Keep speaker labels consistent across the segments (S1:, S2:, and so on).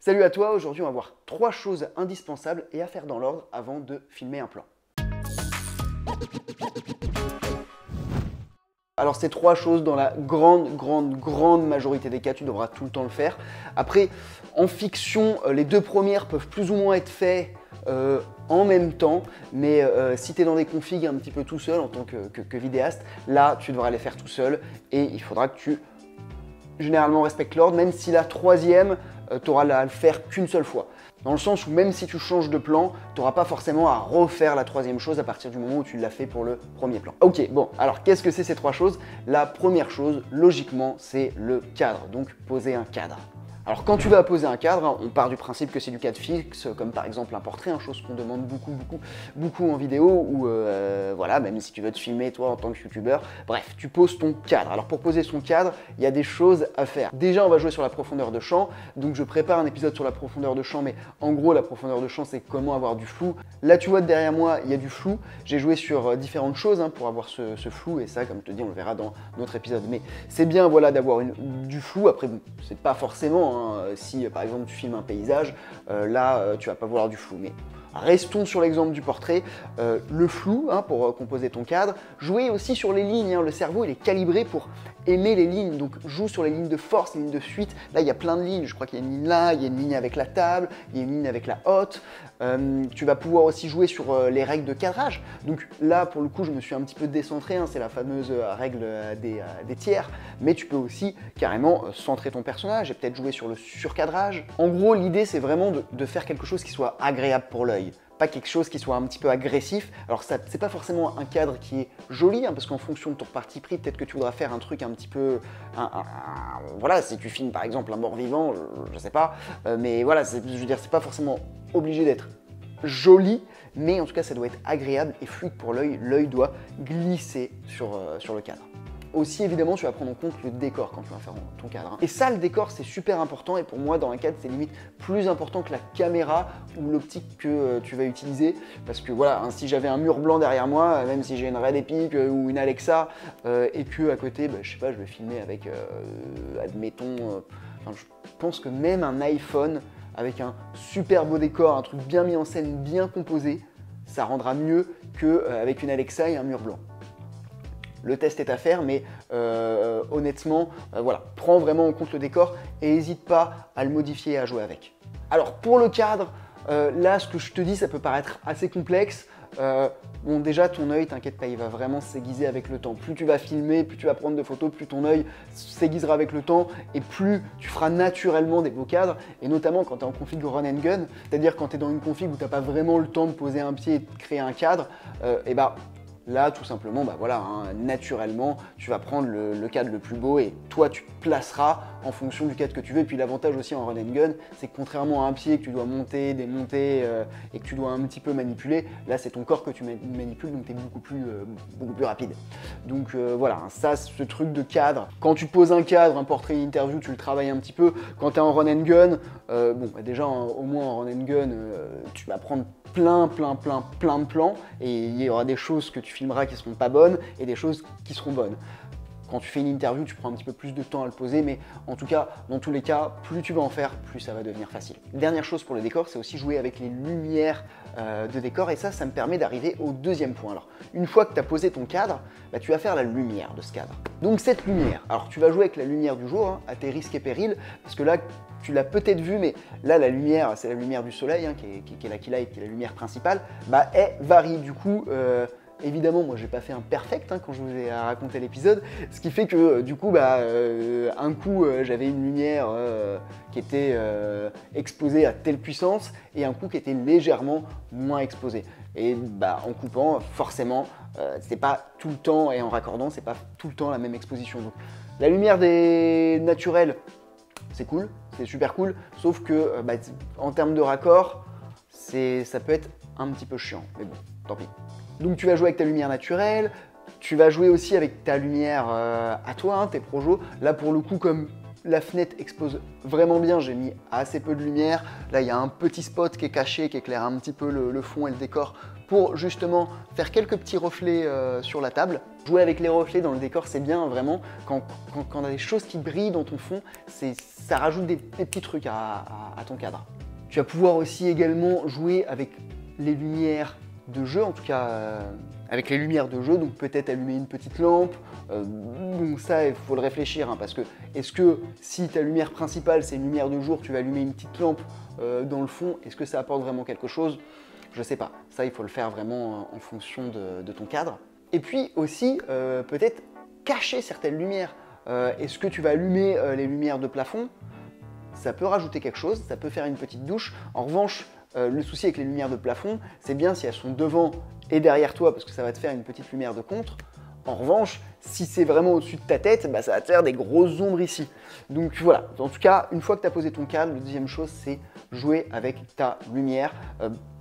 S1: Salut à toi, aujourd'hui on va voir 3 choses indispensables et à faire dans l'ordre avant de filmer un plan. Alors ces 3 choses, dans la grande majorité des cas, tu devras tout le temps le faire. Après, en fiction, les 2 premières peuvent plus ou moins être faites en même temps, mais si tu es dans des configs un petit peu tout seul en tant que vidéaste, là tu devras les faire tout seul et il faudra que tu généralement respectes l'ordre, même si la 3e, tu auras à le faire qu'une seule fois. Dans le sens où même si tu changes de plan, tu n'auras pas forcément à refaire la 3e chose à partir du moment où tu l'as fait pour le premier plan. Ok, bon, alors qu'est-ce que c'est ces 3 choses? La première chose, logiquement, c'est le cadre, donc poser un cadre. Alors quand tu vas poser un cadre, on part du principe que c'est du cadre fixe, comme par exemple un portrait, chose qu'on demande beaucoup en vidéo, ou voilà, même si tu veux te filmer toi en tant que youtubeur, bref, tu poses ton cadre. Alors pour poser son cadre, il y a des choses à faire. Déjà, on va jouer sur la profondeur de champ, donc je prépare un épisode sur la profondeur de champ, mais en gros, la profondeur de champ, c'est comment avoir du flou. Là, tu vois, derrière moi, il y a du flou. J'ai joué sur différentes choses pour avoir ce flou, et ça, comme je te dis, on le verra dans notre épisode. Mais c'est bien, voilà, d'avoir du flou. Après, bon, c'est pas forcément... si par exemple tu filmes un paysage, là tu vas pas voir du flou. Mais restons sur l'exemple du portrait, le flou pour composer ton cadre. Jouer aussi sur les lignes, le cerveau il est calibré pour aimer les lignes, donc joue sur les lignes de force, les lignes de fuite. Là il y a plein de lignes, je crois qu'il y a une ligne là, il y a une ligne avec la table, il y a une ligne avec la hotte. Tu vas pouvoir aussi jouer sur les règles de cadrage. Donc là pour le coup je me suis un petit peu décentré, c'est la fameuse règle des tiers, mais tu peux aussi carrément centrer ton personnage et peut-être jouer sur le surcadrage. En gros l'idée c'est vraiment de faire quelque chose qui soit agréable pour l'œil, pas quelque chose qui soit un petit peu agressif. Alors ça, c'est pas forcément un cadre qui est joli, parce qu'en fonction de ton parti pris, peut-être que tu voudras faire un truc un petit peu... voilà, si tu filmes par exemple un mort-vivant, je sais pas, mais voilà, je veux dire, c'est pas forcément obligé d'être joli, mais en tout cas ça doit être agréable et fluide pour l'œil. L'œil doit glisser sur le cadre. Aussi, évidemment, tu vas prendre en compte le décor quand tu vas faire ton cadre. Et ça, le décor, c'est super important. Et pour moi, dans un cadre, c'est limite plus important que la caméra ou l'optique que tu vas utiliser. Parce que voilà, si j'avais un mur blanc derrière moi, même si j'ai une Red Epic ou une Alexa, et que à côté, je sais pas, je vais filmer avec, admettons, je pense que même un iPhone avec un super beau décor, un truc bien mis en scène, bien composé, ça rendra mieux qu'avec une Alexa et un mur blanc. Le test est à faire, mais honnêtement, voilà, prends vraiment en compte le décor et n'hésite pas à le modifier et à jouer avec. Alors pour le cadre, là ce que je te dis, ça peut paraître assez complexe. Bon déjà ton œil, t'inquiète pas, il va vraiment s'aiguiser avec le temps. Plus tu vas filmer, plus tu vas prendre de photos, plus ton œil s'aiguisera avec le temps et plus tu feras naturellement des beaux cadres. Et notamment quand tu es en config run and gun, c'est-à-dire quand tu es dans une config où tu n'as pas vraiment le temps de poser un pied et de créer un cadre, et là, tout simplement, voilà, naturellement, tu vas prendre le cadre le plus beau et toi, tu placeras en fonction du cadre que tu veux. Et puis l'avantage aussi en run and gun, c'est que contrairement à un pied que tu dois monter, démonter et que tu dois un petit peu manipuler, là, c'est ton corps que tu manipules, donc tu es beaucoup plus rapide. Donc voilà, ça, ce truc de cadre. Quand tu poses un cadre, un portrait, une interview, tu le travailles un petit peu. Quand tu es en run and gun, déjà, au moins en run and gun, tu vas prendre plein de plans et il y aura des choses que tu filmeras qui seront pas bonnes et des choses qui seront bonnes. Quand tu fais une interview, tu prends un petit peu plus de temps à le poser, mais en tout cas, dans tous les cas, plus tu vas en faire, plus ça va devenir facile. Dernière chose pour le décor, c'est aussi jouer avec les lumières de décor, et ça me permet d'arriver au 2e point. Alors, une fois que tu as posé ton cadre, tu vas faire la lumière de ce cadre. Donc cette lumière, alors tu vas jouer avec la lumière du jour, à tes risques et périls, parce que là, tu l'as peut-être vu, mais là, la lumière, c'est la lumière du soleil, qui est la key light, qui est la lumière principale, elle varie. Du coup, évidemment, moi, j'ai pas fait un perfect quand je vous ai raconté l'épisode, ce qui fait que, du coup, un coup, j'avais une lumière qui était exposée à telle puissance, et un coup qui était légèrement moins exposée. Et en coupant, forcément, c'est pas tout le temps, et en raccordant, c'est pas tout le temps la même exposition. Donc, la lumière des naturels, c'est cool, c'est super cool, sauf que en termes de raccord, ça peut être un petit peu chiant, mais bon, tant pis. Donc tu vas jouer avec ta lumière naturelle, tu vas jouer aussi avec ta lumière à toi, tes projos. Là pour le coup, comme la fenêtre expose vraiment bien, j'ai mis assez peu de lumière. Là il y a un petit spot qui est caché, qui éclaire un petit peu le fond et le décor. pour justement faire quelques petits reflets sur la table. Jouer avec les reflets dans le décor, c'est bien vraiment. Quand on a des choses qui brillent dans ton fond, ça rajoute des petits trucs à ton cadre. Tu vas pouvoir aussi également jouer avec les lumières de jeu, en tout cas avec les lumières de jeu, donc peut-être allumer une petite lampe. Donc ça, il faut le réfléchir, hein, parce que est-ce que si ta lumière principale c'est une lumière de jour, tu vas allumer une petite lampe dans le fond, est-ce que ça apporte vraiment quelque chose? Je sais pas. Ça, il faut le faire vraiment en fonction de ton cadre. Et puis aussi, peut-être cacher certaines lumières. Est-ce que tu vas allumer les lumières de plafond? Ça peut rajouter quelque chose, ça peut faire une petite douche. En revanche, le souci avec les lumières de plafond, c'est bien si elles sont devant et derrière toi, parce que ça va te faire une petite lumière de contre. En revanche, si c'est vraiment au-dessus de ta tête, bah, ça va te faire des grosses ombres ici. Donc voilà, en tout cas, une fois que tu as posé ton cadre, la deuxième chose, c'est jouer avec ta lumière.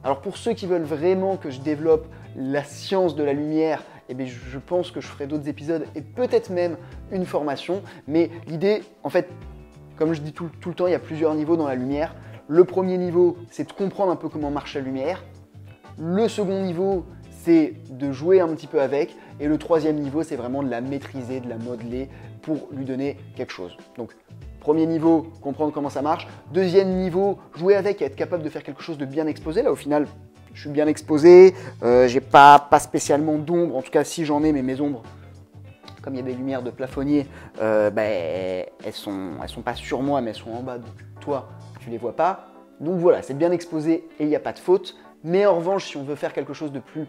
S1: Alors pour ceux qui veulent vraiment que je développe la science de la lumière, eh bien, je pense que je ferai d'autres épisodes et peut-être même une formation. Mais l'idée, en fait, comme je dis tout le temps, il y a plusieurs niveaux dans la lumière. Le premier niveau, c'est de comprendre un peu comment marche la lumière. Le second niveau, c'est de jouer un petit peu avec. Et le troisième niveau, c'est vraiment de la maîtriser, de la modeler pour lui donner quelque chose. Donc, premier niveau, comprendre comment ça marche. Deuxième niveau, jouer avec et être capable de faire quelque chose de bien exposé. Là, au final, je suis bien exposé. J'ai pas spécialement d'ombre. En tout cas, si j'en ai, mais mes ombres, comme il y a des lumières de plafonnier, elles sont pas sur moi, mais elles sont en bas. Donc, toi, tu les vois pas. Donc voilà, c'est bien exposé et il n'y a pas de faute. Mais en revanche, si on veut faire quelque chose de plus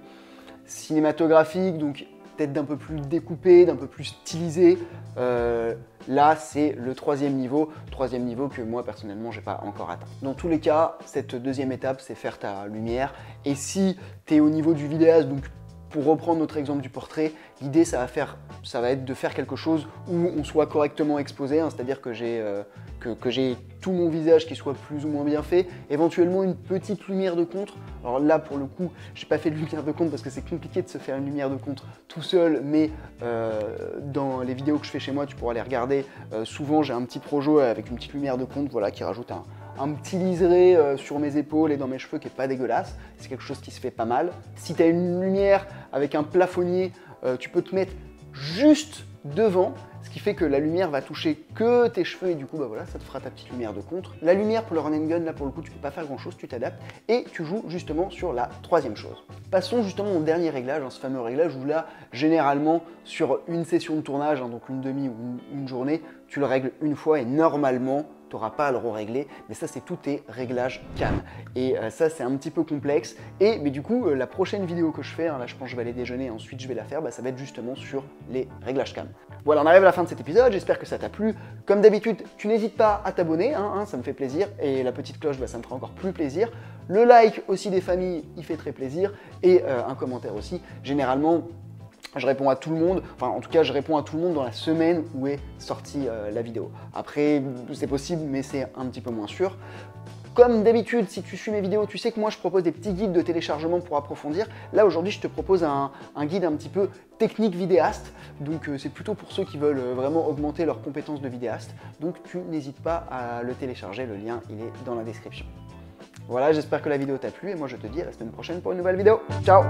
S1: cinématographique, donc peut-être d'un peu plus découpé, d'un peu plus stylisé, là c'est le troisième niveau que moi personnellement j'ai pas encore atteint. Dans tous les cas, cette deuxième étape, c'est faire ta lumière. Et si tu es au niveau du vidéaste, donc pour reprendre notre exemple du portrait, l'idée ça va être de faire quelque chose où on soit correctement exposé, hein, c'est-à-dire que j'ai tout mon visage qui soit plus ou moins bien fait, éventuellement une petite lumière de contre. Alors là pour le coup, j'ai pas fait de lumière de contre parce que c'est compliqué de se faire une lumière de contre tout seul, mais dans les vidéos que je fais chez moi, tu pourras les regarder. Souvent j'ai un petit projo avec une petite lumière de contre, voilà, qui rajoute un petit liseré sur mes épaules et dans mes cheveux qui est pas dégueulasse. C'est quelque chose qui se fait pas mal. Si tu as une lumière avec un plafonnier, tu peux te mettre juste devant, ce qui fait que la lumière va toucher que tes cheveux et du coup bah voilà, ça te fera ta petite lumière de contre. La lumière pour le run and gun, là pour le coup tu peux pas faire grand chose, tu t'adaptes et tu joues justement sur la troisième chose. Passons justement au dernier réglage, ce fameux réglage où là généralement sur une session de tournage, donc une demi ou une journée, tu le règles une fois et normalement tu n'auras pas à le régler, mais ça c'est tous tes réglages cam. Et ça c'est un petit peu complexe. Mais du coup, la prochaine vidéo que je fais, hein, là je pense que je vais aller déjeuner, ensuite je vais la faire, ça va être justement sur les réglages cam. Voilà, on arrive à la fin de cet épisode, j'espère que ça t'a plu. Comme d'habitude, tu n'hésites pas à t'abonner, ça me fait plaisir, et la petite cloche, ça me fera encore plus plaisir. Le like aussi des familles, il fait très plaisir, et un commentaire aussi. Généralement, je réponds à tout le monde, enfin en tout cas je réponds à tout le monde dans la semaine où est sortie la vidéo. Après c'est possible mais c'est un petit peu moins sûr. Comme d'habitude, si tu suis mes vidéos, tu sais que moi je propose des petits guides de téléchargement pour approfondir. Là aujourd'hui je te propose un guide un petit peu technique vidéaste, donc c'est plutôt pour ceux qui veulent vraiment augmenter leurs compétences de vidéaste. Donc tu n'hésites pas à le télécharger, le lien il est dans la description. Voilà, j'espère que la vidéo t'a plu et moi je te dis à la semaine prochaine pour une nouvelle vidéo. Ciao!